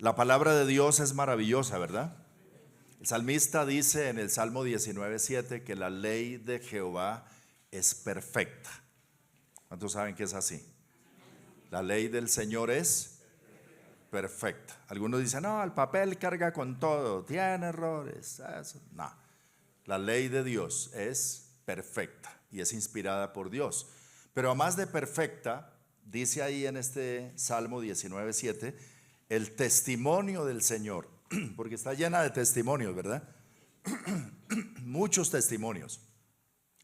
La palabra de Dios es maravillosa, ¿verdad? El salmista dice en el Salmo 19:7 que la ley de Jehová es perfecta. ¿Cuántos saben que es así? La ley del Señor es perfecta. Algunos dicen, no, el papel carga con todo, tiene errores. Eso. No, la ley de Dios es perfecta y es inspirada por Dios. Pero además de perfecta, dice ahí en este Salmo 19:7, el testimonio del Señor, porque está llena de testimonios, ¿verdad? Muchos testimonios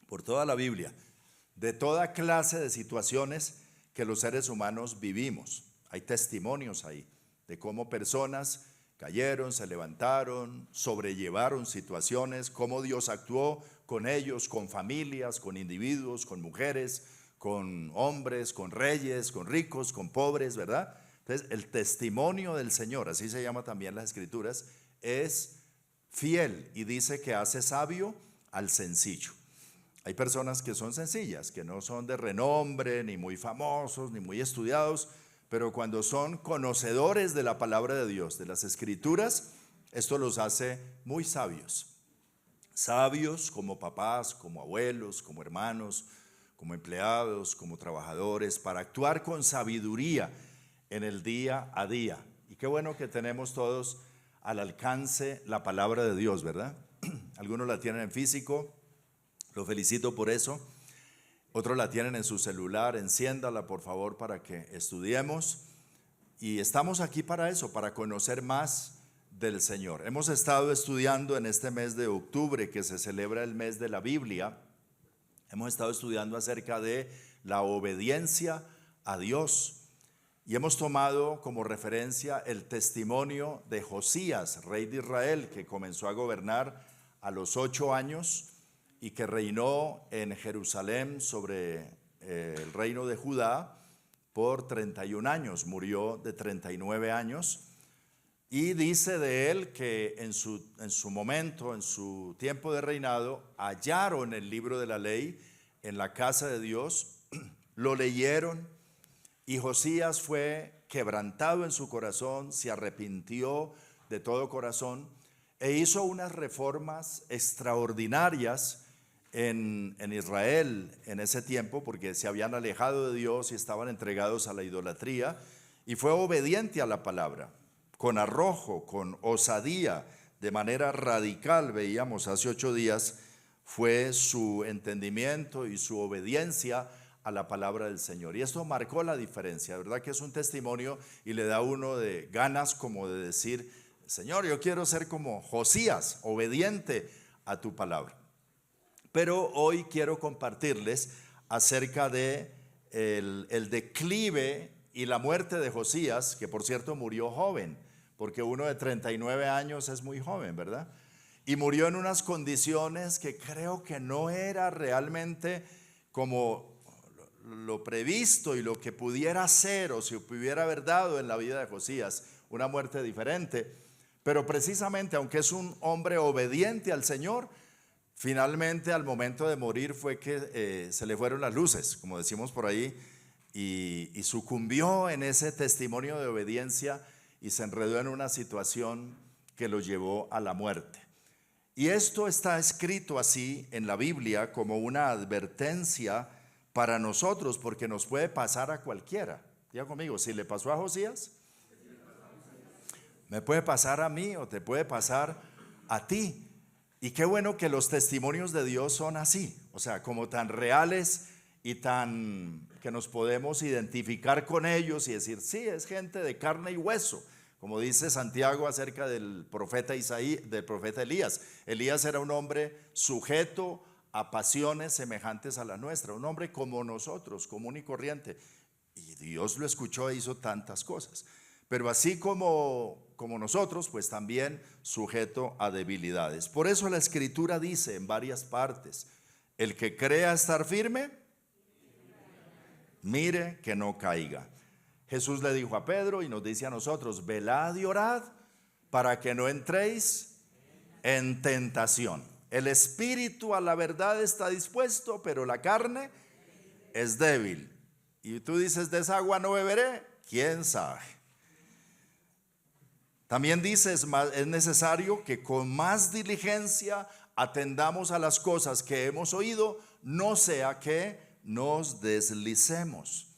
por toda la Biblia, de toda clase de situaciones que los seres humanos vivimos. Hay testimonios ahí de cómo personas cayeron, se levantaron, sobrellevaron situaciones, cómo Dios actuó con ellos, con familias, con individuos, con mujeres, con hombres, con reyes, con ricos, con pobres, ¿verdad? Entonces, el testimonio del Señor, así se llama también las Escrituras, es fiel y dice que hace sabio al sencillo. Hay personas que son sencillas, que no son de renombre, ni muy famosos, ni muy estudiados, pero cuando son conocedores de la palabra de Dios, de las Escrituras, esto los hace muy sabios. Sabios como papás, como abuelos, como hermanos, como empleados, como trabajadores, para actuar con sabiduría en el día a día. Y qué bueno que tenemos todos al alcance la palabra de Dios, ¿verdad? Algunos la tienen en físico, lo felicito por eso. Otros la tienen en su celular, enciéndala por favor para que estudiemos. Y estamos aquí para eso, para conocer más del Señor. Hemos estado estudiando en este mes de octubre, que se celebra el mes de la Biblia. Hemos estado estudiando acerca de la obediencia a Dios. Y hemos tomado como referencia el testimonio de Josías, rey de Israel, que comenzó a gobernar a los 8 años y que reinó en Jerusalén sobre el reino de Judá por 31 años. Murió de 39 años. Y dice de él que en su momento, en su tiempo de reinado, hallaron el libro de la ley en la casa de Dios, lo leyeron. Y Josías fue quebrantado en su corazón, se arrepintió de todo corazón e hizo unas reformas extraordinarias en Israel en ese tiempo, porque se habían alejado de Dios y estaban entregados a la idolatría, y fue obediente a la palabra, con arrojo, con osadía, de manera radical. Veíamos hace 8 días, fue su entendimiento y su obediencia a la palabra del Señor. Y esto marcó la diferencia, ¿verdad? Que es un testimonio y le da a uno de ganas como de decir, Señor, yo quiero ser como Josías, obediente a tu palabra. Pero hoy quiero compartirles acerca de el declive y la muerte de Josías, que por cierto murió joven, porque uno de 39 años es muy joven, ¿verdad? Y murió en unas condiciones que creo que no era realmente como lo previsto y lo que pudiera ser o si pudiera haber dado en la vida de Josías, una muerte diferente. Pero precisamente, aunque es un hombre obediente al Señor, finalmente al momento de morir fue que se le fueron las luces, como decimos por ahí, y sucumbió en ese testimonio de obediencia y se enredó en una situación que lo llevó a la muerte. Y esto está escrito así en la Biblia como una advertencia para nosotros, porque nos puede pasar a cualquiera. Diga conmigo, si le pasó a Josías, me puede pasar a mí o te puede pasar a ti. Y qué bueno que los testimonios de Dios son así, o sea, como tan reales y tan que nos podemos identificar con ellos y decir, sí, es gente de carne y hueso, como dice Santiago acerca del profeta Isaías, del profeta Elías. Elías era un hombre sujeto a pasiones semejantes a la nuestra, un hombre como nosotros, común y corriente, y Dios lo escuchó e hizo tantas cosas. Pero así como nosotros, pues también sujeto a debilidades. Por eso la Escritura dice en varias partes, el que crea estar firme, mire que no caiga. Jesús le dijo a Pedro y nos dice a nosotros, velad y orad para que no entréis en tentación. El espíritu a la verdad está dispuesto, pero la carne es débil. Y tú dices, de esa agua no beberé, ¿quién sabe? También dice, es necesario que con más diligencia atendamos a las cosas que hemos oído, no sea que nos deslicemos.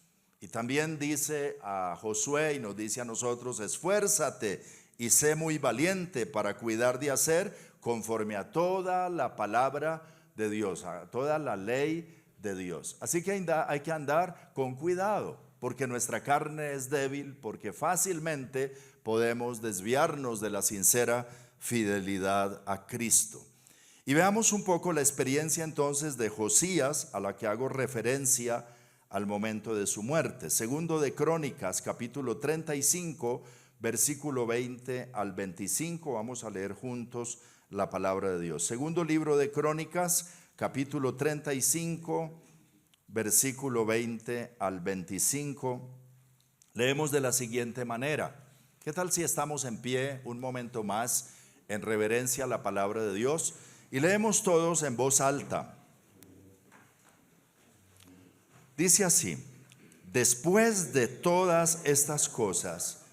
Y también dice a Josué y nos dice a nosotros, esfuérzate y sé muy valiente para cuidar de hacer conforme a toda la palabra de Dios, a toda la ley de Dios. Así que hay que andar con cuidado, porque nuestra carne es débil, porque fácilmente podemos desviarnos de la sincera fidelidad a Cristo. Y veamos un poco la experiencia entonces de Josías, a la que hago referencia al momento de su muerte. Segundo de Crónicas, capítulo 35, versículo 20 al 25. Vamos a leer juntos la palabra de Dios. Segundo libro de Crónicas, capítulo 35, versículo 20 al 25. Leemos de la siguiente manera. ¿Qué tal si estamos en pie un momento más en reverencia a la palabra de Dios? Y leemos todos en voz alta. Dice así: después de todas estas cosas,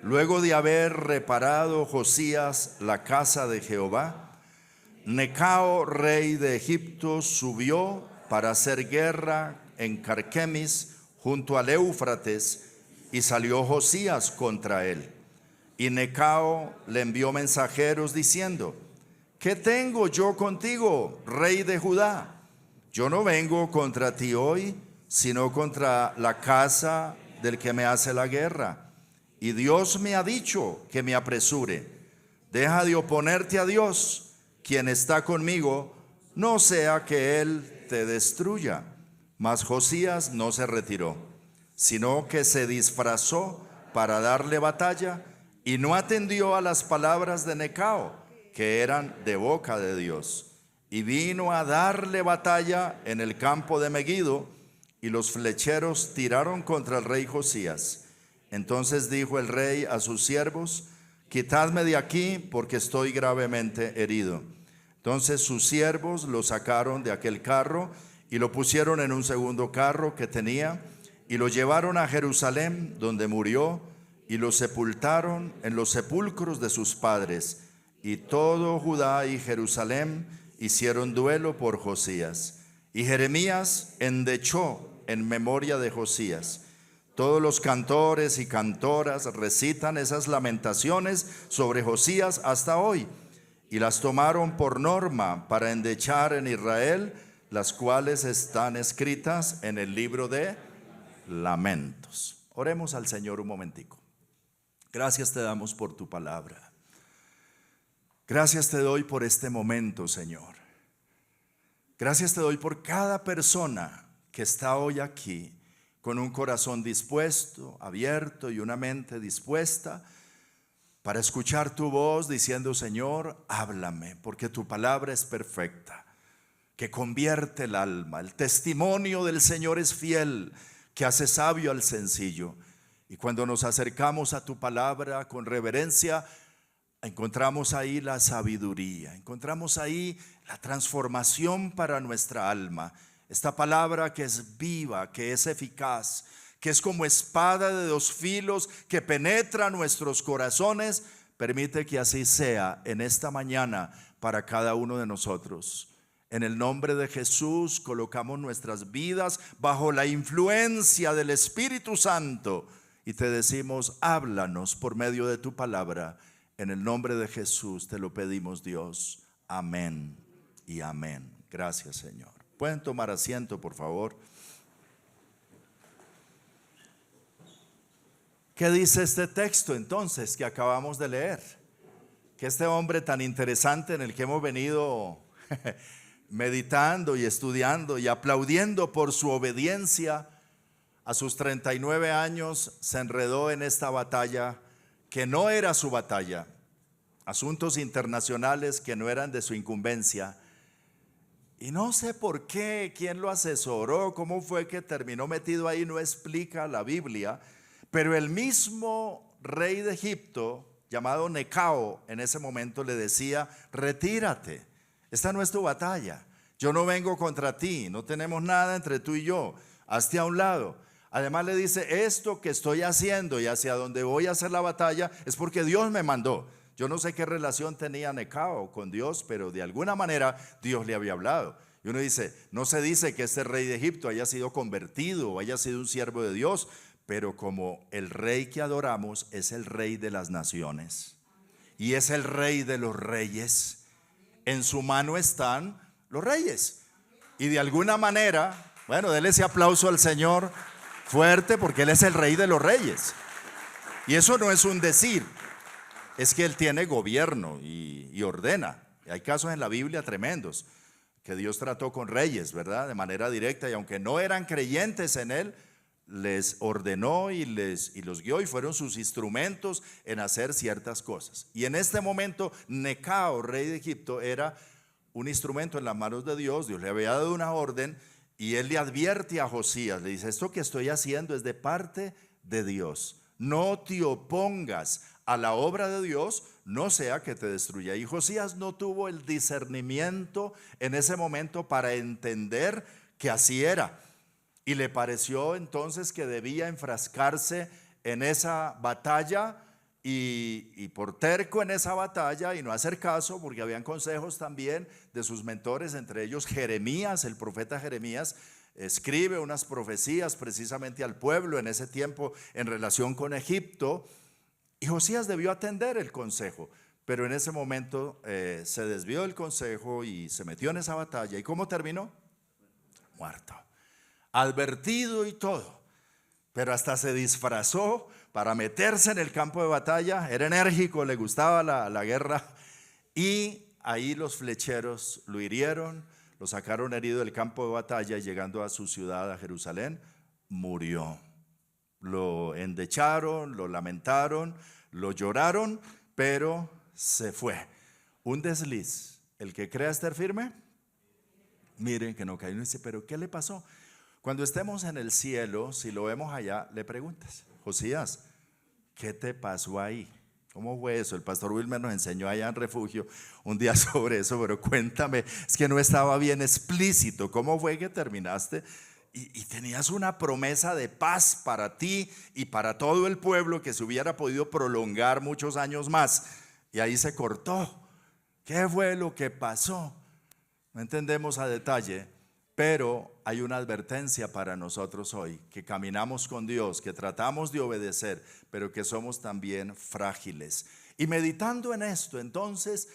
luego de haber reparado Josías la casa de Jehová, Necao, rey de Egipto, subió para hacer guerra en Carquemis, junto al Éufrates, y salió Josías contra él. Y Necao le envió mensajeros diciendo: ¿qué tengo yo contigo, rey de Judá? Yo no vengo contra ti hoy, sino contra la casa del que me hace la guerra. Y Dios me ha dicho que me apresure. Deja de oponerte a Dios, quien está conmigo, no sea que Él te destruya. Mas Josías no se retiró, sino que se disfrazó para darle batalla y no atendió a las palabras de Necao, que eran de boca de Dios. Y vino a darle batalla en el campo de Megido, y los flecheros tiraron contra el rey Josías. Entonces dijo el rey a sus siervos: quitadme de aquí, porque estoy gravemente herido. Entonces sus siervos lo sacaron de aquel carro y lo pusieron en un segundo carro que tenía, y lo llevaron a Jerusalén, donde murió, y lo sepultaron en los sepulcros de sus padres. Y todo Judá y Jerusalén hicieron duelo por Josías. Y Jeremías endechó en memoria de Josías. Todos los cantores y cantoras recitan esas lamentaciones sobre Josías hasta hoy, y las tomaron por norma para endechar en Israel, las cuales están escritas en el libro de Lamentos. Oremos al Señor un momentico. Gracias te damos por tu palabra. Gracias te doy por este momento, Señor. Gracias te doy por cada persona que está hoy aquí con un corazón dispuesto, abierto y una mente dispuesta para escuchar tu voz diciendo: Señor, háblame, porque tu palabra es perfecta, que convierte el alma. El testimonio del Señor es fiel, que hace sabio al sencillo. Y cuando nos acercamos a tu palabra con reverencia, encontramos ahí la sabiduría, encontramos ahí la transformación para nuestra alma. Esta palabra que es viva, que es eficaz, que es como espada de dos filos, que penetra nuestros corazones. Permite que así sea en esta mañana para cada uno de nosotros. En el nombre de Jesús colocamos nuestras vidas bajo la influencia del Espíritu Santo y te decimos: háblanos por medio de tu palabra. En el nombre de Jesús te lo pedimos, Dios. Amén y amén. Gracias, Señor. Pueden tomar asiento, por favor. ¿Qué dice este texto entonces que acabamos de leer? Que este hombre tan interesante en el que hemos venido meditando y estudiando y aplaudiendo por su obediencia, a sus 39 años se enredó en esta batalla que no era su batalla, asuntos internacionales que no eran de su incumbencia. Y no sé por qué, quién lo asesoró, cómo fue que terminó metido ahí, no explica la Biblia, pero el mismo rey de Egipto, llamado Necao, en ese momento le decía: retírate, esta no es tu batalla, yo no vengo contra ti, no tenemos nada entre tú y yo, hazte a un lado. Además le dice, esto que estoy haciendo y hacia donde voy a hacer la batalla es porque Dios me mandó. Yo no sé qué relación tenía Necao con Dios, pero de alguna manera Dios le había hablado. Y uno dice, no se dice que este rey de Egipto haya sido convertido o haya sido un siervo de Dios, pero como el rey que adoramos es el rey de las naciones y es el rey de los reyes, en su mano están los reyes. Y de alguna manera, bueno, déle ese aplauso al Señor fuerte, porque Él es el rey de los reyes. Y eso no es un decir, es que Él tiene gobierno y ordena. Y hay casos en la Biblia tremendos que Dios trató con reyes, ¿verdad? De manera directa, y aunque no eran creyentes en Él, les ordenó y los guió, y fueron sus instrumentos en hacer ciertas cosas. Y en este momento Necao, rey de Egipto, era un instrumento en las manos de Dios. Dios le había dado una orden y él le advierte a Josías, le dice, esto que estoy haciendo es de parte de Dios, no te opongas a la obra de Dios, no sea que te destruya. Y Josías no tuvo el discernimiento en ese momento para entender que así era. Y le pareció entonces que debía enfrascarse en esa batalla y por terco en esa batalla y no hacer caso, porque habían consejos también de sus mentores, entre ellos Jeremías, el profeta Jeremías, escribe unas profecías precisamente al pueblo en ese tiempo en relación con Egipto, y Josías debió atender el consejo, pero en ese momento se desvió del consejo y se metió en esa batalla. ¿Y cómo terminó? Muerto. Advertido y todo, pero hasta se disfrazó para meterse en el campo de batalla. Era enérgico, le gustaba la guerra, y ahí los flecheros lo hirieron, lo sacaron herido del campo de batalla, y llegando a su ciudad, a Jerusalén, murió. Lo endecharon, lo lamentaron, lo lloraron, pero se fue. Un desliz. El que crea estar firme, miren que no cayó. Y dice, pero ¿qué le pasó? Cuando estemos en el cielo, si lo vemos allá, le preguntas, Josías, ¿qué te pasó ahí? ¿Cómo fue eso? El pastor Wilmer nos enseñó allá en Refugio un día sobre eso, pero cuéntame, es que no estaba bien explícito. ¿Cómo fue que terminaste? Y tenías una promesa de paz para ti y para todo el pueblo que se hubiera podido prolongar muchos años más. Y ahí se cortó. ¿Qué fue lo que pasó? No entendemos a detalle, pero hay una advertencia para nosotros hoy, que caminamos con Dios, que tratamos de obedecer, pero que somos también frágiles. Y meditando en esto, entonces,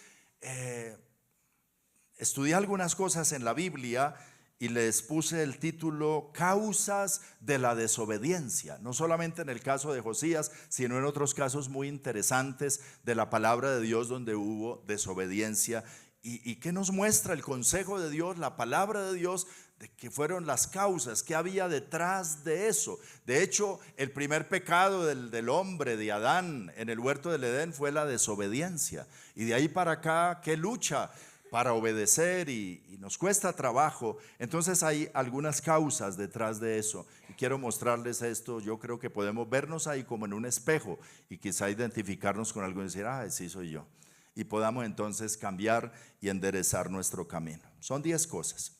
estudié algunas cosas en la Biblia y les puse el título Causas de la desobediencia, no solamente en el caso de Josías, sino en otros casos muy interesantes de la palabra de Dios donde hubo desobediencia. ¿Y qué nos muestra el consejo de Dios, la palabra de Dios, de que fueron las causas, qué había detrás de eso? De hecho, el primer pecado del hombre, de Adán, en el huerto del Edén fue la desobediencia. Y de ahí para acá, ¿qué lucha para obedecer? Y nos cuesta trabajo. Entonces hay algunas causas detrás de eso. Y quiero mostrarles esto. Yo creo que podemos vernos ahí como en un espejo y quizá identificarnos con algo y decir, sí soy yo. Y podamos entonces cambiar y enderezar nuestro camino. Son 10 cosas.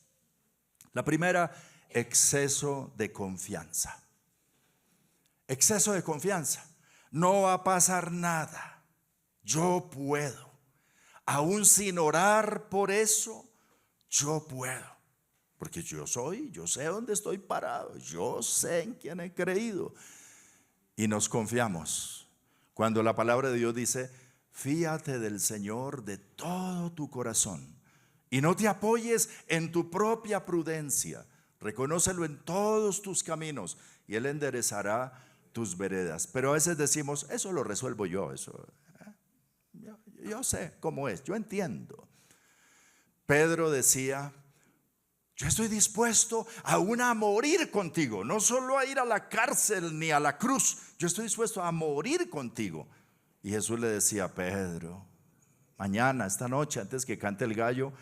La primera, exceso de confianza. Exceso de confianza. No va a pasar nada. Yo puedo. Aún sin orar por eso, yo puedo. Porque yo sé dónde estoy parado. Yo sé en quién he creído. Y nos confiamos. Cuando la palabra de Dios dice, fíate del Señor de todo tu corazón y no te apoyes en tu propia prudencia. Reconócelo en todos tus caminos y Él enderezará tus veredas. Pero a veces decimos, eso lo resuelvo yo, yo sé cómo es, yo entiendo. Pedro decía, yo estoy dispuesto aún a morir contigo, no solo a ir a la cárcel ni a la cruz, yo estoy dispuesto a morir contigo. Y Jesús le decía, Pedro, mañana, esta noche, antes que cante el gallo,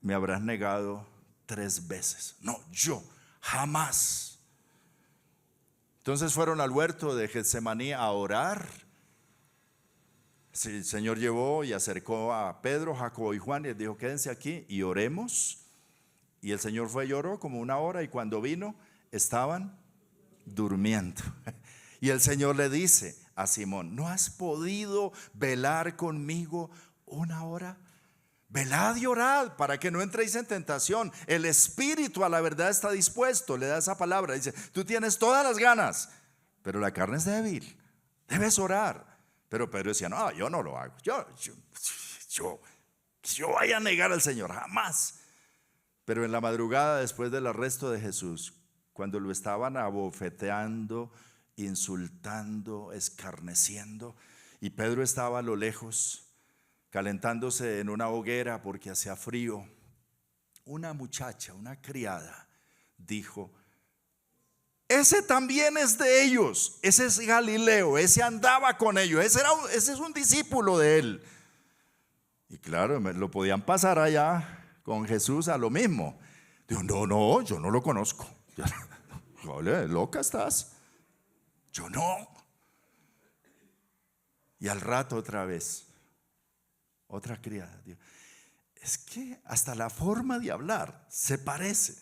me habrás negado 3 veces. No, yo jamás. Entonces fueron al huerto de Getsemaní a orar. El Señor llevó y acercó a Pedro, Jacobo y Juan y les dijo, quédense aquí y oremos. Y el Señor fue y oró como 1 hora, y cuando vino estaban durmiendo. Y el Señor le dice a Simón: ¿no has podido velar conmigo una hora? Velad y orad para que no entréis en tentación. El espíritu a la verdad está dispuesto. Le da esa palabra, dice: tú tienes todas las ganas, pero la carne es débil, debes orar. Pero Pedro decía: no, yo no lo hago. Yo vaya a negar al Señor, jamás. Pero en la madrugada, después del arresto de Jesús, cuando lo estaban abofeteando, insultando, escarneciendo, y Pedro estaba a lo lejos, calentándose en una hoguera porque hacía frío, una muchacha, una criada, dijo: ese también es de ellos, ese es Galileo, ese andaba con ellos, ese es un discípulo de él. Y claro, lo podían pasar allá con Jesús a lo mismo. Dijo: no, yo no lo conozco. Vale, loca estás. Yo no. Y al rato otra vez, otra criada dijo: es que hasta la forma de hablar se parece.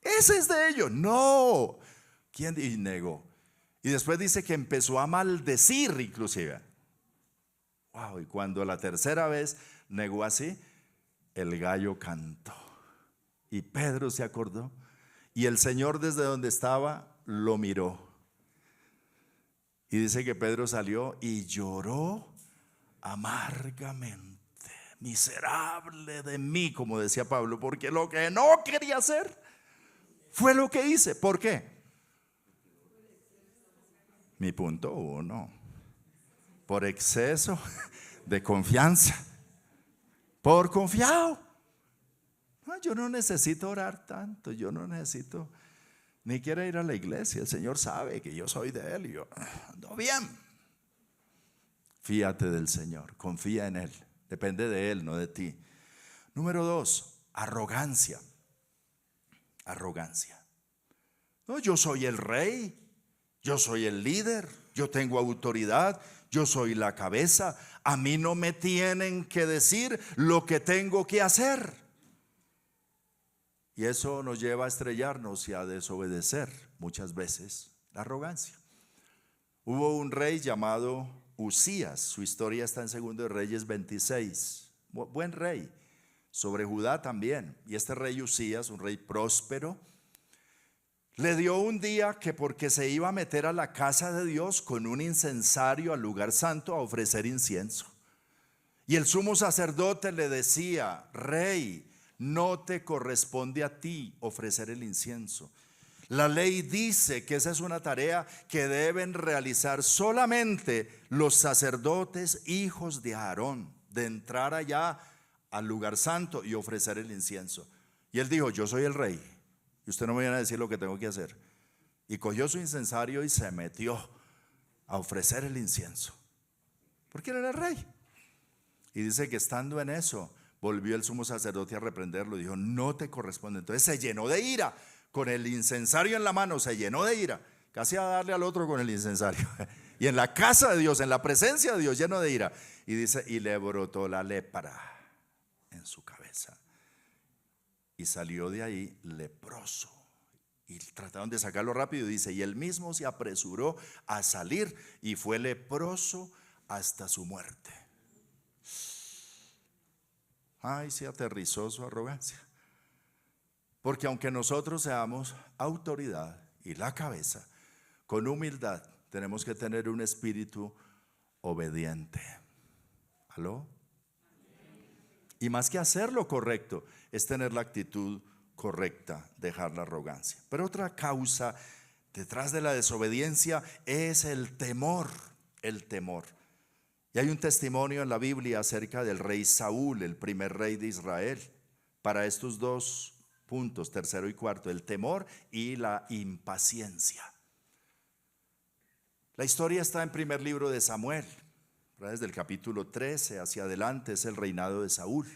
Ese es de ellos. No. ¿Quién? Y negó. Y después dice que empezó a maldecir inclusive. Wow. Y cuando la tercera vez negó así, el gallo cantó. Y Pedro se acordó. Y el Señor desde donde estaba lo miró. Y dice que Pedro salió y lloró amargamente. Miserable de mí, como decía Pablo, porque lo que no quería hacer fue lo que hice. ¿Por qué? Mi punto 1: por exceso de confianza, por confiado. No, yo no necesito orar tanto, yo no necesito ni quiero ir a la iglesia. El Señor sabe que yo soy de Él y yo ando bien. Fíate del Señor, confía en Él, depende de Él, no de ti. Número 2, arrogancia. Arrogancia. No, yo soy el rey, yo soy el líder, yo tengo autoridad, yo soy la cabeza, a mí no me tienen que decir lo que tengo que hacer. Y eso nos lleva a estrellarnos y a desobedecer muchas veces, la arrogancia. Hubo un rey llamado Usías, su historia está en 2 de Reyes 26, buen rey, sobre Judá también. Y este rey Usías, un rey próspero, le dio un día que porque se iba a meter a la casa de Dios con un incensario al lugar santo a ofrecer incienso. Y el sumo sacerdote le decía: rey, no te corresponde a ti ofrecer el incienso. La ley dice que esa es una tarea que deben realizar solamente los sacerdotes hijos de Aarón, de entrar allá al lugar santo y ofrecer el incienso. Y él dijo: yo soy el rey y usted no me viene a decir lo que tengo que hacer. Y cogió su incensario y se metió a ofrecer el incienso, porque él era el rey. Y dice que estando en eso, volvió el sumo sacerdote a reprenderlo y dijo: no te corresponde. Entonces se llenó de ira, con el incensario en la mano, se llenó de ira, casi a darle al otro con el incensario. Y en la casa de Dios, en la presencia de Dios, lleno de ira. Y dice: y le brotó la lepra en su cabeza. Y salió de ahí leproso. Y trataron de sacarlo rápido. Y dice: y él mismo se apresuró a salir y fue leproso hasta su muerte. Ay, se aterrizó su arrogancia. Porque aunque nosotros seamos autoridad y la cabeza, con humildad tenemos que tener un espíritu obediente. ¿Aló? Y más que hacer lo correcto, es tener la actitud correcta, dejar la arrogancia. Pero otra causa detrás de la desobediencia es el temor, el temor. Y hay un testimonio en la Biblia acerca del rey Saúl, el primer rey de Israel, para estos dos puntos, tercero y cuarto: el temor y la impaciencia. La historia está en primer libro de Samuel, desde el capítulo 13 hacia adelante es el reinado de Saúl.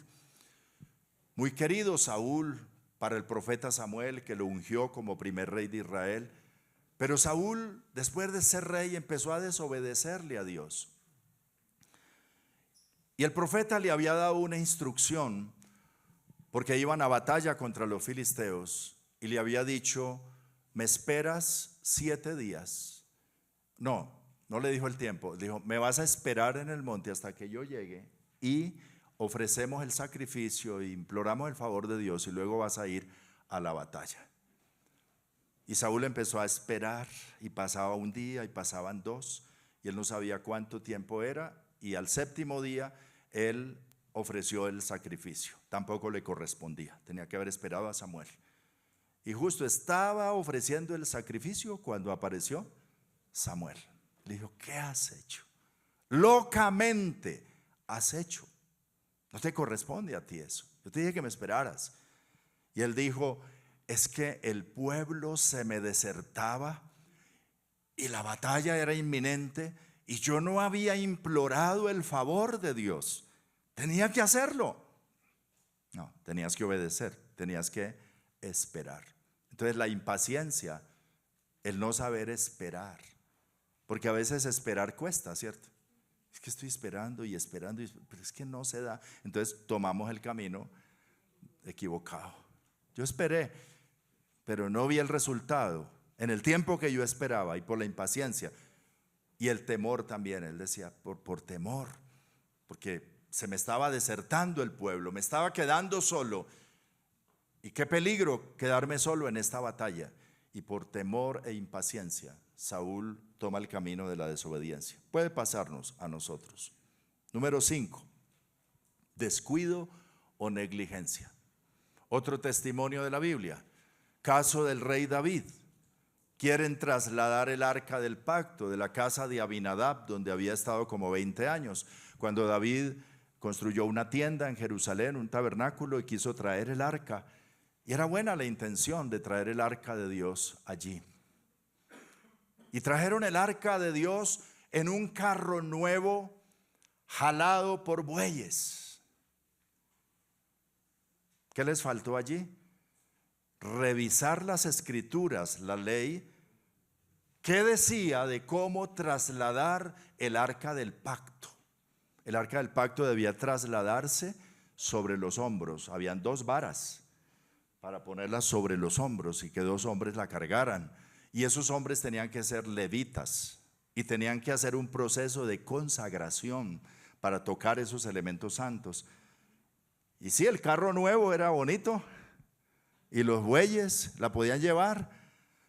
Muy querido Saúl para el profeta Samuel, que lo ungió como primer rey de Israel. Pero Saúl, después de ser rey, empezó a desobedecerle a Dios. Y el profeta le había dado una instrucción, porque iban a batalla contra los filisteos, y le había dicho: ¿me esperas 7 días? No le dijo el tiempo, dijo, me vas a esperar en el monte hasta que yo llegue y ofrecemos el sacrificio e imploramos el favor de Dios y luego vas a ir a la batalla. Y Saúl empezó a esperar y pasaba un día y pasaban 2 y él no sabía cuánto tiempo era, y al 7º día él ofreció el sacrificio. Tampoco le correspondía, tenía que haber esperado a Samuel. Y justo estaba ofreciendo el sacrificio cuando apareció Samuel. Le dijo, ¿qué has hecho? Locamente has hecho. No te corresponde a ti eso. Yo te dije que me esperaras. Y él dijo, es que el pueblo se me desertaba y la batalla era inminente y yo no había implorado el favor de Dios. Tenía que hacerlo. No, tenías que obedecer, tenías que esperar. Entonces la impaciencia, el no saber esperar, porque a veces esperar cuesta, ¿cierto? Es que estoy esperando y esperando, pero es que no se da. Entonces tomamos el camino equivocado. Yo esperé, pero no vi el resultado en el tiempo que yo esperaba, y por la impaciencia y el temor también. Él decía, por temor, porque se me estaba desertando el pueblo, me estaba quedando solo. Y qué peligro quedarme solo en esta batalla. Y por temor e impaciencia, Saúl toma el camino de la desobediencia. Puede pasarnos a nosotros. Número 5, descuido o negligencia. Otro testimonio de la Biblia, caso del rey David. Quieren trasladar el arca del pacto de la casa de Abinadab, donde había estado como 20 años. Cuando David construyó una tienda en Jerusalén, un tabernáculo, y quiso traer el arca. Y era buena la intención de traer el arca de Dios allí. Y trajeron el arca de Dios en un carro nuevo, jalado por bueyes. ¿Qué les faltó allí? Revisar las escrituras, la ley, ¿qué decía de cómo trasladar el arca del pacto? El arca del pacto debía trasladarse sobre los hombros. Habían 2 varas para ponerlas sobre los hombros y que 2 hombres la cargaran. Y esos hombres tenían que ser levitas y tenían que hacer un proceso de consagración para tocar esos elementos santos. Y sí, el carro nuevo era bonito y los bueyes la podían llevar,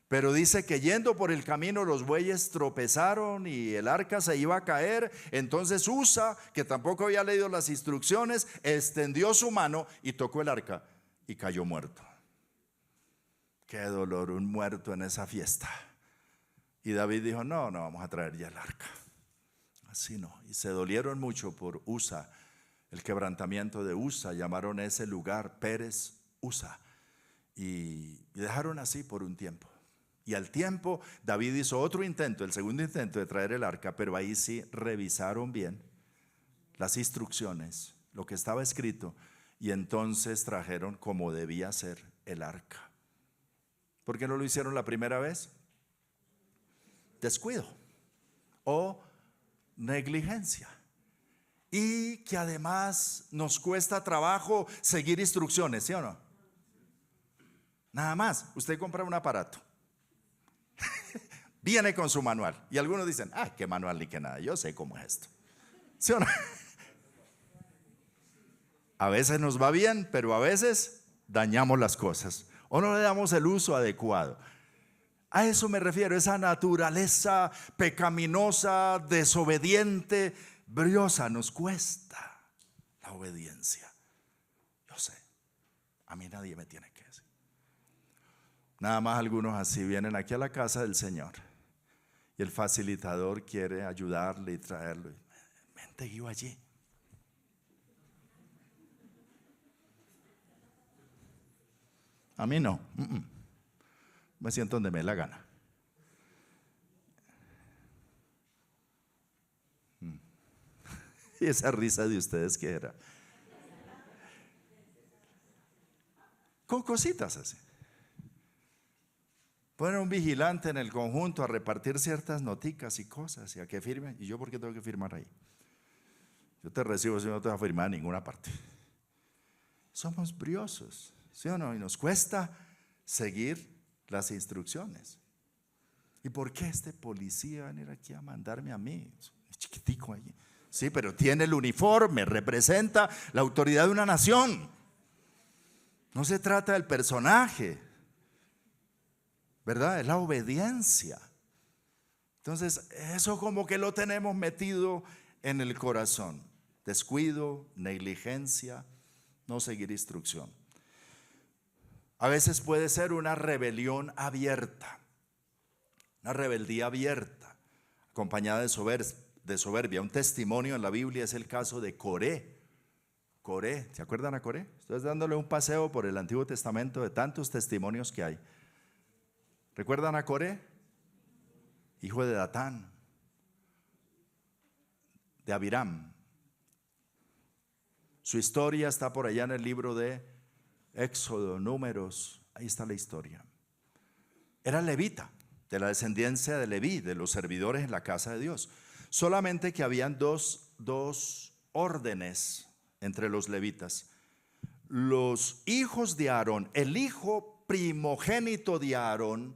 pero dice que yendo por el camino los bueyes tropezaron y el arca se iba a caer. Entonces Usa, que tampoco había leído las instrucciones, extendió su mano y tocó el arca y cayó muerto. Qué dolor, un muerto en esa fiesta. Y David dijo, no vamos a traer ya el arca. Así no. Y se dolieron mucho por Usa, el quebrantamiento de Usa. Llamaron a ese lugar Pérez Usa. Y dejaron así por un tiempo. Y al tiempo David hizo otro intento, el segundo intento de traer el arca, pero ahí sí revisaron bien las instrucciones, lo que estaba escrito, y entonces trajeron como debía ser el arca. ¿Por qué no lo hicieron la primera vez? Descuido o negligencia. Y que además nos cuesta trabajo seguir instrucciones, ¿sí o no? Nada más, usted compra un aparato, viene con su manual, y algunos dicen, qué manual ni qué nada, yo sé cómo es esto, ¿sí o no? A veces nos va bien, pero a veces dañamos las cosas o no le damos el uso adecuado. A eso me refiero, esa naturaleza pecaminosa, desobediente, briosa, nos cuesta la obediencia. Yo sé, a mí nadie me tiene que decir. Nada más algunos así vienen aquí a la casa del Señor y el facilitador quiere ayudarle y traerlo. Vente, yo allí. A mí no. Me siento donde me dé la gana. Y esa risa de ustedes, ¿qué era? Con cositas así. Ponen un vigilante en el conjunto a repartir ciertas noticas y cosas y a que firme. ¿Y yo por qué tengo que firmar ahí? Yo te recibo si no te voy a firmar en ninguna parte. Somos briosos, ¿sí o no? Y nos cuesta seguir las instrucciones. ¿Y por qué este policía va a venir aquí a mandarme a mí? Es chiquitico ahí. Sí, pero tiene el uniforme, representa la autoridad de una nación. No se trata del personaje, ¿verdad? Es la obediencia. Entonces, eso como que lo tenemos metido en el corazón. Descuido, negligencia, no seguir instrucción. A veces puede ser una rebelión abierta, una rebeldía abierta, acompañada de soberbia. Un testimonio en la Biblia es el caso de Coré. Coré, ¿se acuerdan a Coré? Estoy dándole un paseo por el Antiguo Testamento de tantos testimonios que hay. ¿Recuerdan a Coré? Hijo de Datán, de Abiram. Su historia está por allá en el libro de Éxodo, Números, ahí está la historia. Era levita, de la descendencia de Leví, de los servidores en la casa de Dios. Solamente que habían dos órdenes entre los levitas. Los hijos de Aarón, el hijo primogénito de Aarón,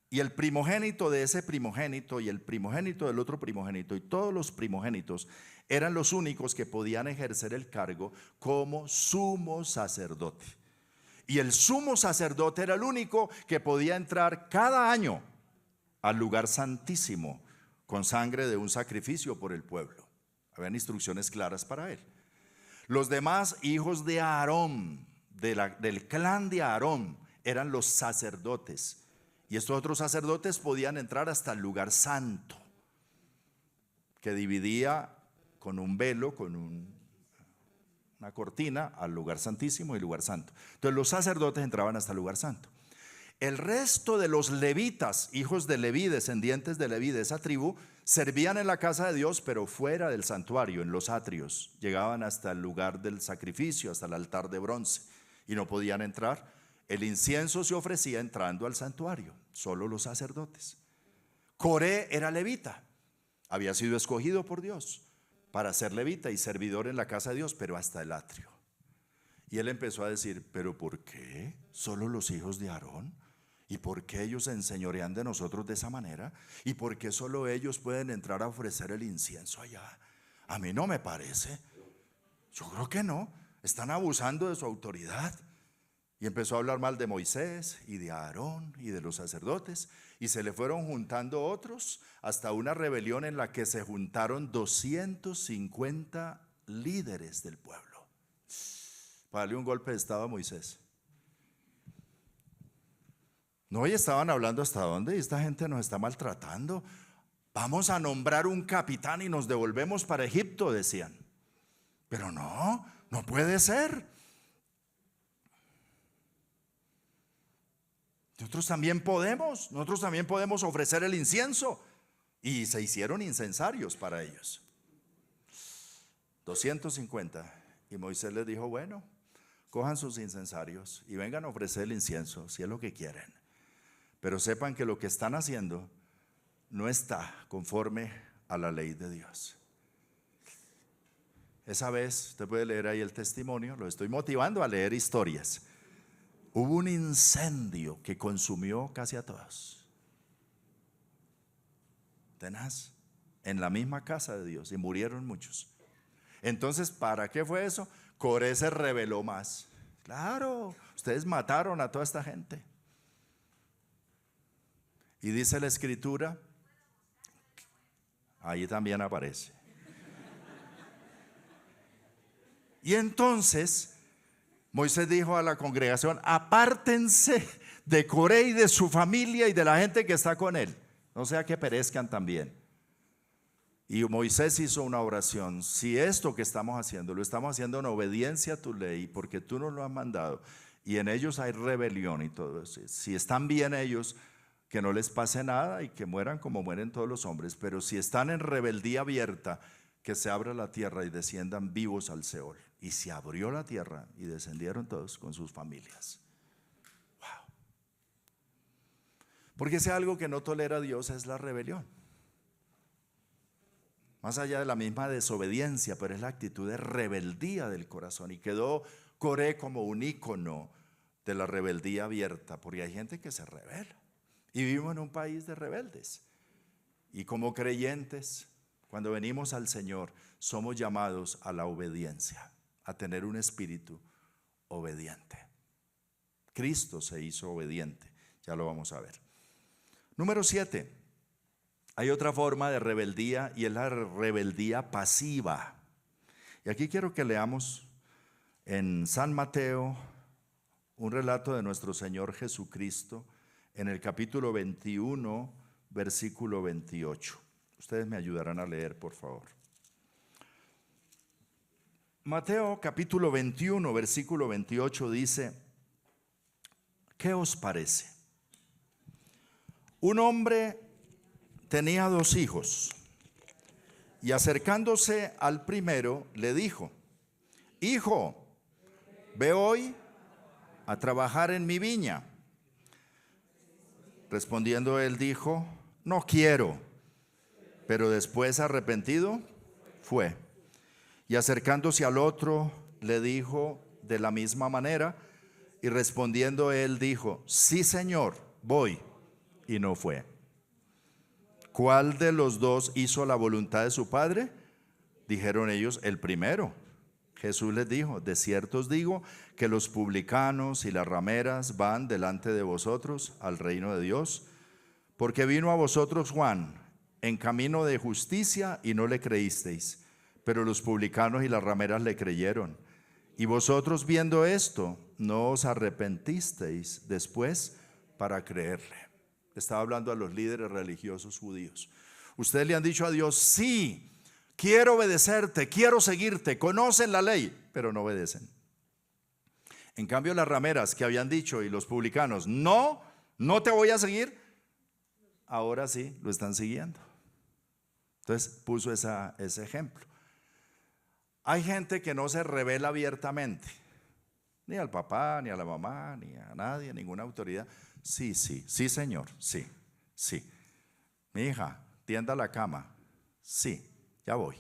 y el primogénito de ese primogénito, y el primogénito del otro primogénito, y todos los primogénitos eran los únicos que podían ejercer el cargo como sumo sacerdote. Y el sumo sacerdote era el único que podía entrar cada año al lugar santísimo con sangre de un sacrificio por el pueblo. Habían instrucciones claras para él. Los demás hijos de Aarón, del clan de Aarón, eran los sacerdotes. Y estos otros sacerdotes podían entrar hasta el lugar santo, que dividía con un velo, con una cortina al lugar santísimo y lugar santo. Entonces los sacerdotes entraban hasta el lugar santo. El resto de los levitas, hijos de Leví, descendientes de Leví, de esa tribu, servían en la casa de Dios, pero fuera del santuario, en los atrios. Llegaban hasta el lugar del sacrificio, hasta el altar de bronce, y no podían entrar. El incienso se ofrecía entrando al santuario, solo los sacerdotes. Coré era levita, había sido escogido por Dios para ser levita y servidor en la casa de Dios, pero hasta el atrio. Y él empezó a decir, ¿pero por qué solo los hijos de Aarón? ¿Y por qué ellos se enseñorean de nosotros de esa manera? ¿Y por qué solo ellos pueden entrar a ofrecer el incienso allá? A mí no me parece. Yo creo que no. Están abusando de su autoridad. Y empezó a hablar mal de Moisés y de Aarón y de los sacerdotes. Y se le fueron juntando otros hasta una rebelión en la que se juntaron 250 líderes del pueblo para darle un golpe de estado a Moisés. No, y estaban hablando hasta dónde, esta gente nos está maltratando. Vamos a nombrar un capitán y nos devolvemos para Egipto, decían. Pero no puede ser. Nosotros también podemos ofrecer el incienso. Y se hicieron incensarios para ellos. 250. Y Moisés les dijo, bueno, cojan sus incensarios y vengan a ofrecer el incienso, si es lo que quieren. Pero sepan que lo que están haciendo no está conforme a la ley de Dios. Esa vez, usted puede leer ahí el testimonio, lo estoy motivando a leer historias. Hubo un incendio que consumió casi a todos. Tenaz, en la misma casa de Dios, y murieron muchos. Entonces, ¿para qué fue eso? Coré se rebeló más. Claro, ustedes mataron a toda esta gente. Y dice la escritura, ahí también aparece. Y entonces Moisés dijo a la congregación, apártense de Coré y de su familia y de la gente que está con él, no sea que perezcan también. Y Moisés hizo una oración, si esto que estamos haciendo, lo estamos haciendo en obediencia a tu ley, porque tú nos lo has mandado, y en ellos hay rebelión y todo eso, si están bien ellos, que no les pase nada y que mueran como mueren todos los hombres, pero si están en rebeldía abierta, que se abra la tierra y desciendan vivos al Seol. Y se abrió la tierra y descendieron todos con sus familias. Wow. Porque si algo que no tolera Dios es la rebelión. Más allá de la misma desobediencia, pero es la actitud de rebeldía del corazón. Y quedó Coré como un ícono de la rebeldía abierta, porque hay gente que se rebela. Y vivimos en un país de rebeldes. Y como creyentes, cuando venimos al Señor, somos llamados a la obediencia, a tener un espíritu obediente. Cristo se hizo obediente, ya lo vamos a ver. Número 7, hay otra forma de rebeldía y es la rebeldía pasiva. Y aquí quiero que leamos en San Mateo un relato de nuestro Señor Jesucristo en el capítulo 21, versículo 28. Ustedes me ayudarán a leer, por favor. Mateo capítulo 21, versículo 28 dice: ¿qué os parece? Un hombre tenía 2 hijos y acercándose al primero le dijo: hijo, ve hoy a trabajar en mi viña. Respondiendo él dijo: no quiero. Pero después, arrepentido, fue. Y acercándose al otro le dijo de la misma manera, y respondiendo él dijo: sí, Señor, voy. Y no fue. ¿Cuál de los 2 hizo la voluntad de su padre? Dijeron ellos: el primero. Jesús les dijo: de cierto os digo que los publicanos y las rameras van delante de vosotros al reino de Dios, porque vino a vosotros Juan en camino de justicia y no le creísteis, pero los publicanos y las rameras le creyeron. Y vosotros, viendo esto, no os arrepentisteis después para creerle. Estaba hablando a los líderes religiosos judíos. Ustedes le han dicho a Dios: sí, quiero obedecerte, quiero seguirte, conocen la ley, pero no obedecen. En cambio, las rameras que habían dicho y los publicanos: no, no te voy a seguir, ahora sí lo están siguiendo. Entonces puso ese ejemplo. Hay gente que no se revela abiertamente, ni al papá, ni a la mamá, ni a nadie, ninguna autoridad. Sí, sí, sí, Señor, sí, sí. Mi hija, tienda la cama. Sí, ya voy.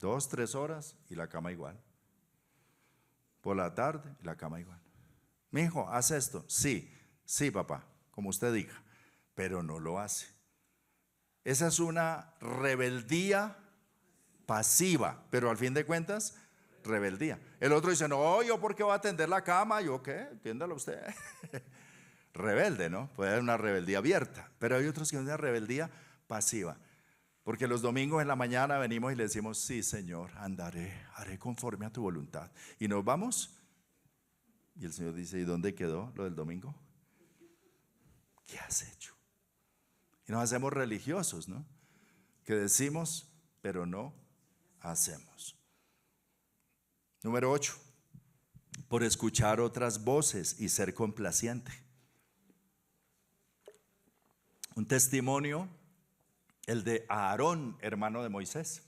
2, 3 horas y la cama igual. Por la tarde y la cama igual. Mi hijo, haz esto. Sí, sí, papá, como usted diga, pero no lo hace. Esa es una rebeldía pasiva, pero al fin de cuentas, rebeldía. El otro dice: no, yo por qué voy a tender la cama, yo qué, atiéndalo usted. Rebelde, ¿no? Puede haber una rebeldía abierta, pero hay otros que tienen una rebeldía pasiva. Porque los domingos en la mañana venimos y le decimos: sí, Señor, andaré, haré conforme a tu voluntad. Y nos vamos. Y el Señor dice: ¿y dónde quedó lo del domingo? ¿Qué has hecho? Y nos hacemos religiosos, ¿no? Que decimos, pero no hacemos. Número 8, por escuchar otras voces y ser complaciente. Un testimonio, el de Aarón, hermano de Moisés.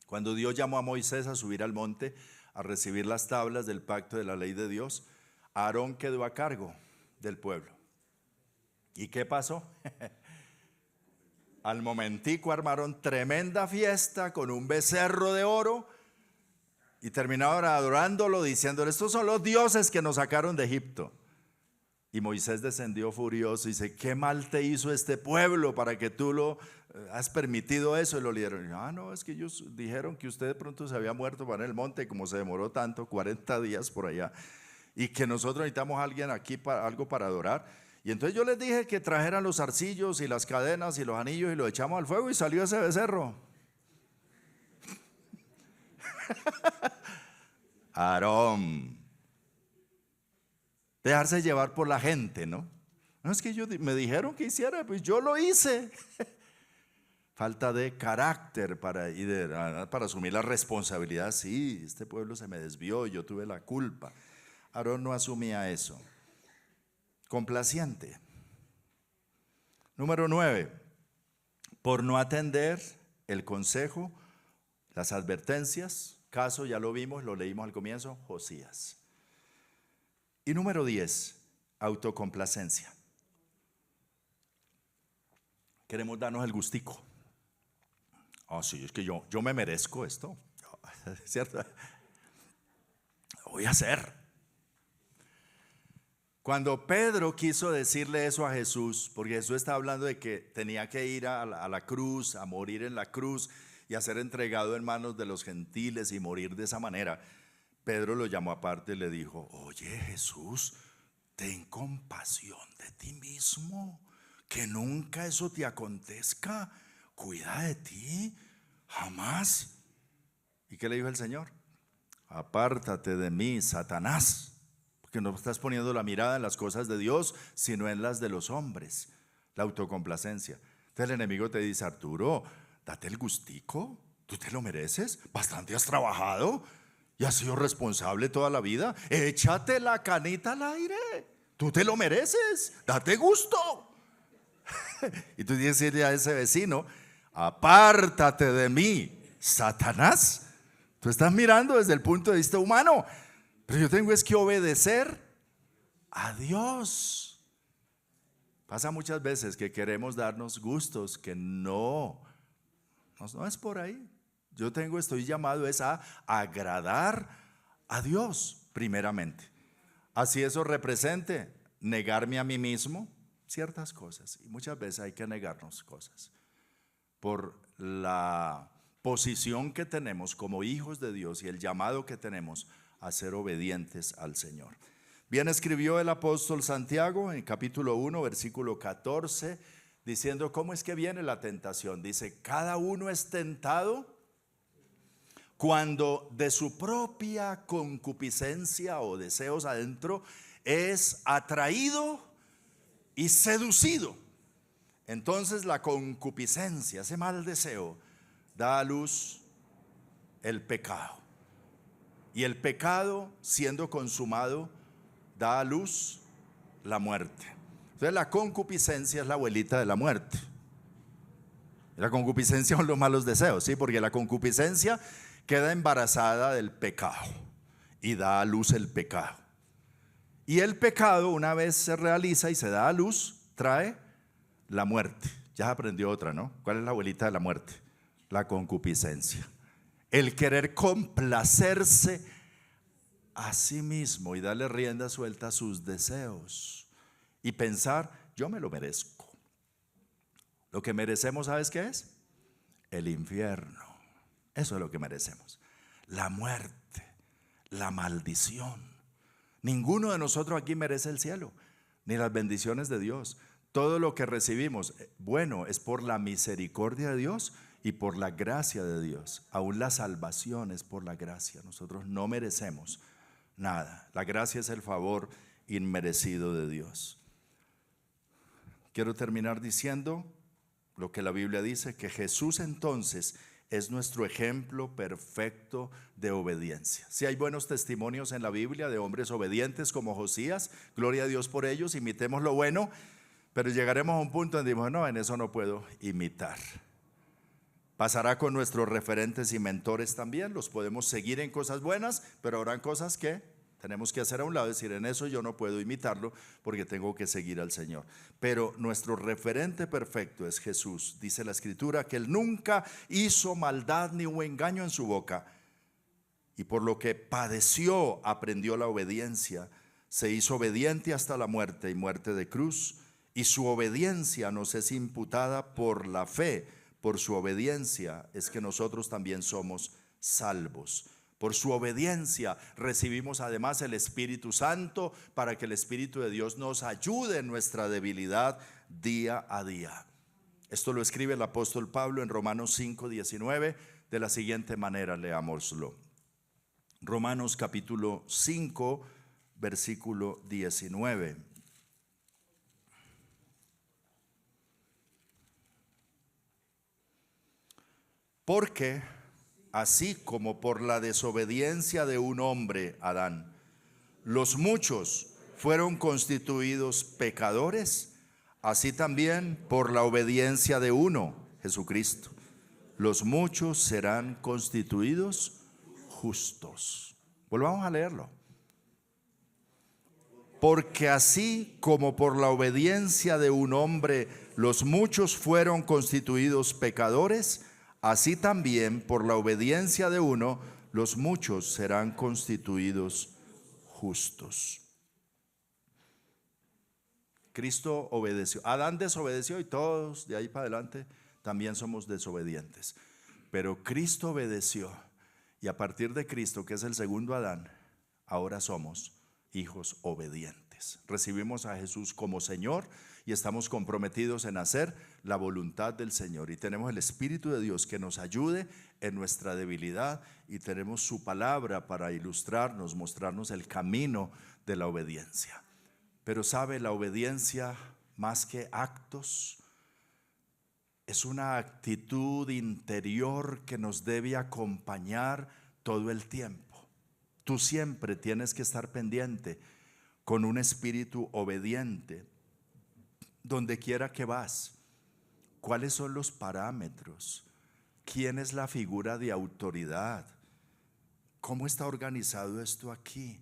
Cuando Dios llamó a Moisés a subir al monte a recibir las tablas del pacto de la ley de Dios, Aarón quedó a cargo del pueblo. ¿Y qué pasó? Al momentico armaron tremenda fiesta con un becerro de oro y terminaron adorándolo, diciéndole: estos son los dioses que nos sacaron de Egipto. Y Moisés descendió furioso y dice: ¿qué mal te hizo este pueblo para que tú lo has permitido eso? Y lo lideraron. No, es que ellos dijeron que usted de pronto se había muerto para el monte, como se demoró tanto, 40 días por allá, y que nosotros necesitamos a alguien aquí para algo para adorar. Y entonces yo les dije que trajeran los zarcillos y las cadenas y los anillos y lo echamos al fuego y salió ese becerro. Aarón. Dejarse llevar por la gente, ¿no? No, es que me dijeron que hiciera, pues yo lo hice. Falta de carácter para asumir la responsabilidad. Sí, este pueblo se me desvió, yo tuve la culpa. Aarón no asumía eso. Complaciente. Número 9, por no atender el consejo, las advertencias. Caso, ya lo vimos, lo leímos al comienzo, Josías. Y número 10, autocomplacencia. Queremos darnos el gustico. Sí, es que yo me merezco esto, ¿cierto? Lo voy a hacer. Cuando Pedro quiso decirle eso a Jesús, porque Jesús estaba hablando de que tenía que ir a la cruz, a morir en la cruz y a ser entregado en manos de los gentiles y morir de esa manera, Pedro lo llamó aparte y le dijo: oye, Jesús, ten compasión de ti mismo, que nunca eso te acontezca, cuida de ti, jamás. ¿Y qué le dijo el Señor? Apártate de mí, Satanás, porque no estás poniendo la mirada en las cosas de Dios, sino en las de los hombres, la autocomplacencia. Entonces el enemigo te dice: Arturo, date el gustico, tú te lo mereces, bastante has trabajado y has sido responsable toda la vida, échate la canita al aire, tú te lo mereces, date gusto. Y tú tienes que decirle a ese vecino: apártate de mí, Satanás. Tú estás mirando desde el punto de vista humano, pero yo tengo es que obedecer a Dios. Pasa muchas veces que queremos darnos gustos que no es por ahí. Estoy llamado es a agradar a Dios primeramente. Así eso represente negarme a mí mismo ciertas cosas, y muchas veces hay que negarnos cosas por la posición que tenemos como hijos de Dios y el llamado que tenemos a ser obedientes al Señor. Bien escribió el apóstol Santiago en capítulo 1, versículo 14, diciendo cómo es que viene la tentación. Dice: cada uno es tentado cuando de su propia concupiscencia o deseos adentro es atraído y seducido. Entonces la concupiscencia, ese mal deseo, da a luz el pecado, y el pecado, siendo consumado, da a luz la muerte. Entonces la concupiscencia es la abuelita de la muerte. La concupiscencia son los malos deseos, ¿sí? Porque la concupiscencia queda embarazada del pecado y da a luz el pecado. Y el pecado, una vez se realiza y se da a luz, trae la muerte. Ya aprendió otra, ¿no? ¿Cuál es la abuelita de la muerte? La concupiscencia. El querer complacerse a sí mismo y darle rienda suelta a sus deseos y pensar: yo me lo merezco. Lo que merecemos, ¿sabes qué es? El infierno. Eso es lo que merecemos. La muerte, la maldición. Ninguno de nosotros aquí merece el cielo, ni las bendiciones de Dios. Todo lo que recibimos, bueno, es por la misericordia de Dios y por la gracia de Dios. Aún la salvación es por la gracia. Nosotros no merecemos nada. La gracia es el favor inmerecido de Dios. Quiero terminar diciendo lo que la Biblia dice, que Jesús entonces es nuestro ejemplo perfecto de obediencia. Si hay buenos testimonios en la Biblia de hombres obedientes como Josías, gloria a Dios por ellos, imitemos lo bueno, pero llegaremos a un punto donde decimos: no, en eso no puedo imitar. Pasará con nuestros referentes y mentores también. Los podemos seguir en cosas buenas, pero habrán cosas que tenemos que hacer a un lado, decir: en eso yo no puedo imitarlo porque tengo que seguir al Señor. Pero nuestro referente perfecto es Jesús. Dice la Escritura que Él nunca hizo maldad ni hubo engaño en su boca, y por lo que padeció aprendió la obediencia. Se hizo obediente hasta la muerte, y muerte de cruz, y su obediencia nos es imputada por la fe. Por su obediencia es que nosotros también somos salvos. Por su obediencia recibimos además el Espíritu Santo, para que el Espíritu de Dios nos ayude en nuestra debilidad día a día. Esto lo escribe el apóstol Pablo en Romanos 5:19 de la siguiente manera, leámoslo. Romanos capítulo 5, versículo 19. Porque así como por la desobediencia de un hombre, Adán, los muchos fueron constituidos pecadores, así también por la obediencia de uno, Jesucristo, los muchos serán constituidos justos. Volvamos a leerlo. Porque así como por la obediencia de un hombre los muchos fueron constituidos pecadores, así también por la obediencia de uno los muchos serán constituidos justos. Cristo obedeció. Adán desobedeció y todos de ahí para adelante también somos desobedientes. Pero Cristo obedeció y a partir de Cristo, que es el segundo Adán, ahora somos hijos obedientes. Recibimos a Jesús como Señor y estamos comprometidos en hacer la voluntad del Señor. Y tenemos el Espíritu de Dios que nos ayude en nuestra debilidad y tenemos su palabra para ilustrarnos, mostrarnos el camino de la obediencia. Pero sabe, la obediencia más que actos es una actitud interior que nos debe acompañar todo el tiempo. Tú siempre tienes que estar pendiente con un espíritu obediente donde quiera que vas. ¿Cuáles son los parámetros? ¿Quién es la figura de autoridad? ¿Cómo está organizado esto aquí?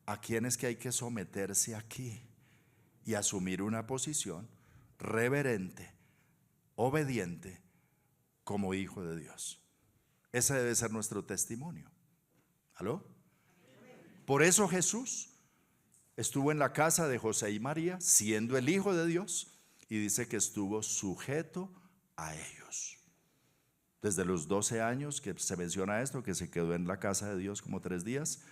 ¿A quién es que hay que someterse aquí? Y asumir una posición reverente, obediente, como hijo de Dios. Ese debe ser nuestro testimonio. ¿Aló? Por eso Jesús estuvo en la casa de José y María, siendo el Hijo de Dios, y dice que estuvo sujeto a ellos. Desde los 12 años que se menciona esto, que se quedó en la casa de Dios como 3 días,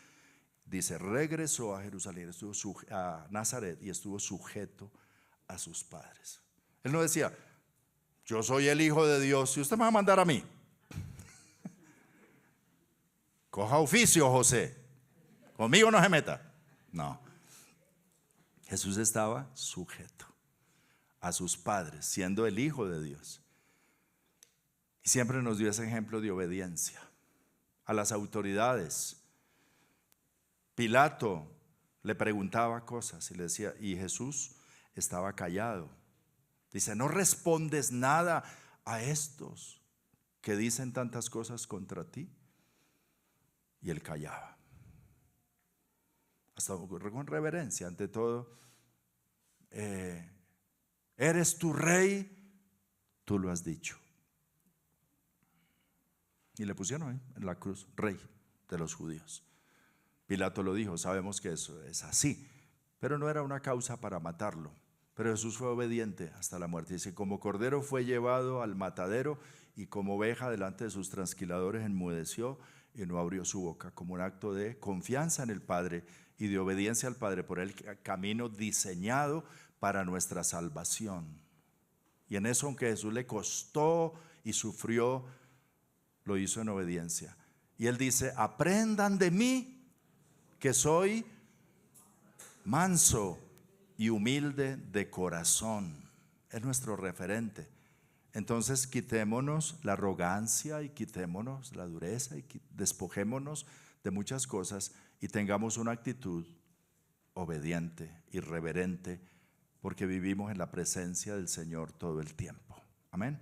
dice, regresó a Jerusalén, estuvo a Nazaret y estuvo sujeto a sus padres. Él no decía, yo soy el Hijo de Dios y usted me va a mandar a mí. Coja oficio, José. Conmigo no se meta. No. Jesús estaba sujeto a sus padres, siendo el Hijo de Dios. Y siempre nos dio ese ejemplo de obediencia a las autoridades. Pilato le preguntaba cosas y le decía, y Jesús estaba callado. Dice, no respondes nada a estos que dicen tantas cosas contra ti. Y él callaba. Hasta con reverencia, ante todo, eres tu rey, tú lo has dicho. Y le pusieron ahí en la cruz, rey de los judíos. Pilato lo dijo, sabemos que eso es así, pero no era una causa para matarlo. Pero Jesús fue obediente hasta la muerte. Dice, como cordero fue llevado al matadero y como oveja delante de sus trasquiladores enmudeció y no abrió su boca, como un acto de confianza en el Padre y de obediencia al Padre por el camino diseñado para nuestra salvación. Y en eso, aunque Jesús le costó y sufrió, lo hizo en obediencia. Y él dice, aprendan de mí que soy manso y humilde de corazón. Es nuestro referente. Entonces quitémonos la arrogancia y quitémonos la dureza y despojémonos de muchas cosas y tengamos una actitud obediente y reverente porque vivimos en la presencia del Señor todo el tiempo. Amén.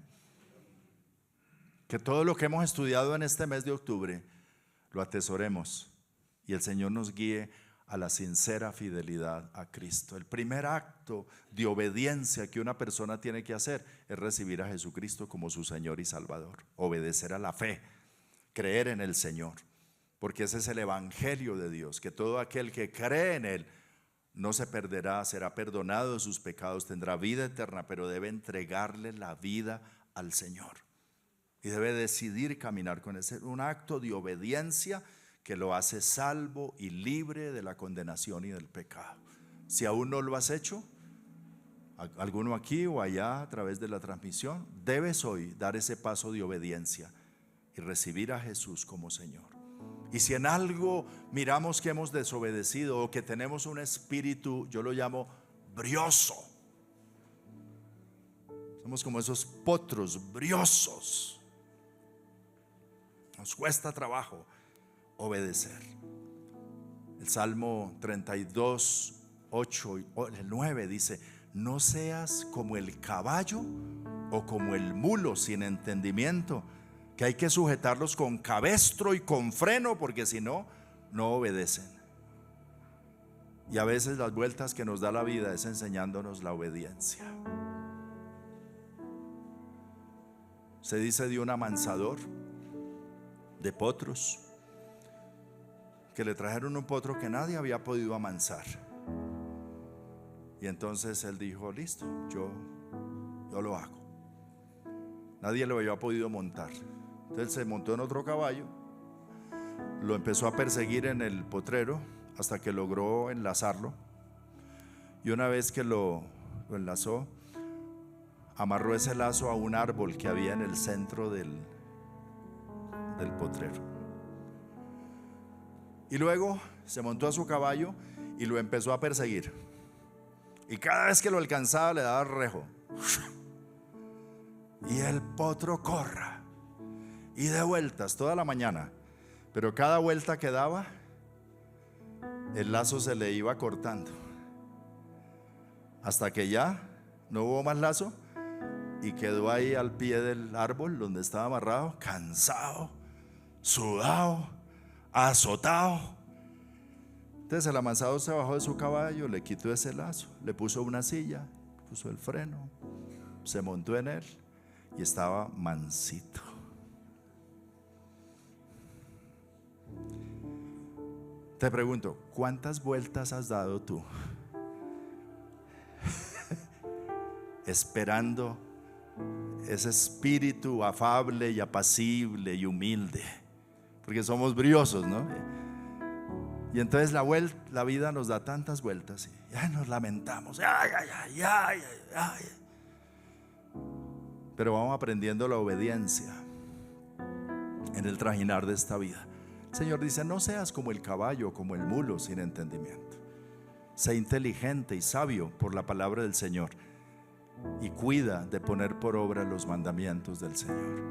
Que todo lo que hemos estudiado en este mes de octubre lo atesoremos y el Señor nos guíe a la sincera fidelidad a Cristo. El primer acto de obediencia que una persona tiene que hacer es recibir a Jesucristo como su Señor y Salvador, obedecer a la fe, creer en el Señor, porque ese es el evangelio de Dios, que todo aquel que cree en Él no se perderá, será perdonado de sus pecados, tendrá vida eterna, pero debe entregarle la vida al Señor y debe decidir caminar con ese, un acto de obediencia que lo hace salvo y libre de la condenación y del pecado. Si aún no lo has hecho, alguno aquí o allá a través de la transmisión, debes hoy dar ese paso de obediencia y recibir a Jesús como Señor. Y si en algo miramos que hemos desobedecido o que tenemos un espíritu, yo lo llamo brioso, somos como esos potros briosos, nos cuesta trabajo obedecer. El Salmo 32, 8 y 9 dice, no seas como el caballo o como el mulo sin entendimiento, que hay que sujetarlos con cabestro y con freno, porque si no, no obedecen. Y a veces las vueltas que nos da la vida es enseñándonos la obediencia. Se dice de un amansador de potros que le trajeron un potro que nadie había podido amansar. Y entonces él dijo, listo, yo lo hago. Nadie lo había podido montar. Entonces se montó en otro caballo, lo empezó a perseguir en el potrero hasta que logró enlazarlo. Y una vez que lo enlazó, amarró ese lazo a un árbol que había en el centro del potrero. Y luego se montó a su caballo y lo empezó a perseguir. Y cada vez que lo alcanzaba le daba rejo. Y el potro corra y de vueltas toda la mañana. Pero cada vuelta que daba, el lazo se le iba cortando, hasta que ya no hubo más lazo y quedó ahí al pie del árbol donde estaba amarrado, cansado, sudado, azotado. Entonces el amansado se bajó de su caballo, le quitó ese lazo, le puso una silla, puso el freno, se montó en él y estaba mansito. Te pregunto, ¿cuántas vueltas has dado tú esperando ese espíritu afable y apacible y humilde? Porque somos briosos, ¿no? Y entonces la vida nos da tantas vueltas y ya nos lamentamos. Pero vamos aprendiendo la obediencia en el trajinar de esta vida. El Señor dice, no seas como el caballo, como el mulo sin entendimiento. Sé inteligente y sabio por la palabra del Señor y cuida de poner por obra los mandamientos del Señor.